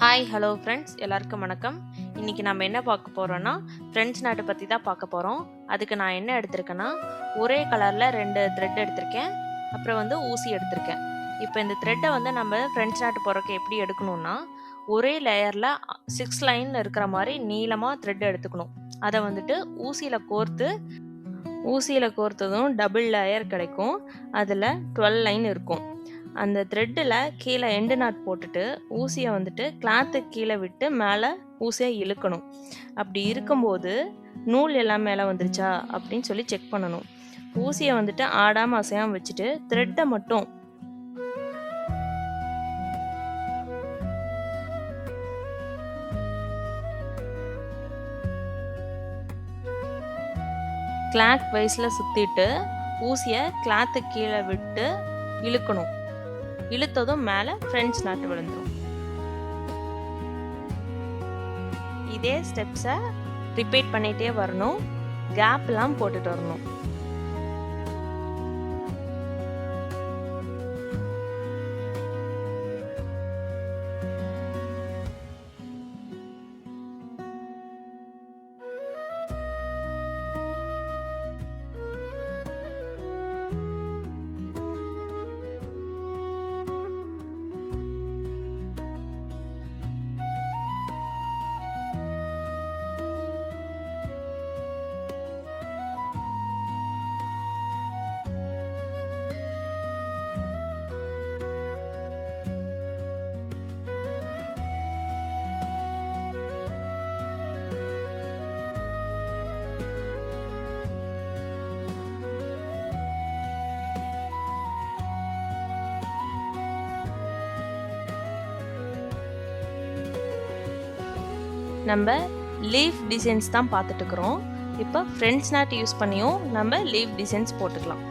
Hi hello friends எல்லாருக்கும் வணக்கம். இன்றைக்கி நம்ம என்ன பார்க்க போகிறோன்னா ஃப்ரெண்ட்ஸ் நாட்டை பற்றி தான் பார்க்க போகிறோம். அதுக்கு நான் என்ன எடுத்திருக்கேன்னா ஒரே கலரில் 2 த்ரெட் எடுத்திருக்கேன். அப்புறம் ஊசி எடுத்திருக்கேன். இப்போ இந்த த்ரெட்டை நம்ம ஃப்ரெண்ட்ஸ் நாட்டு போகிறக்கு எப்படி எடுக்கணும்னா ஒரே லேயரில் 6 லைன் இருக்கிற மாதிரி நீளமாக த்ரெட் எடுத்துக்கணும். அதை ஊசியில் கோர்த்ததும் டபுள் லேயர் கிடைக்கும். அதில் 12 லைன் இருக்கும். அந்த த்ரெட்டில் கீழே எண்டு நாட் போட்டுட்டு ஊசியை கிளாத்துக்கு கீழே விட்டு மேலே ஊசியை இழுக்கணும். அப்படி இருக்கும்போது நூல் எல்லாம் மேலே வந்துருச்சா அப்படின்னு சொல்லி செக் பண்ணணும். ஊசியை ஆடாமல் அசையாமல் வச்சுட்டு த்ரெட்டை மட்டும் கிளாக் வைஸில் சுற்றிட்டு ஊசியை கிளாத்துக்கு கீழே விட்டு இழுக்கணும். இழுத்ததும் மேலே ஃப்ரெண்ட்ஸ் நாட்டு விழுந்துடும். இதே ஸ்டெப்ஸை ரிப்பீட் பண்ணிகிட்டே வரணும். கேப்லாம் போட்டுட்டு வரணும். நம்ம லீஃப் டிசைன்ஸ் தான் பார்த்துட்டு இருக்கிறோம். இப்போ ஃப்ரெண்ட்ஸ் நாட் யூஸ் பண்ணியும் நம்ம லீஃப் டிசைன்ஸ் போட்டுக்கலாம்.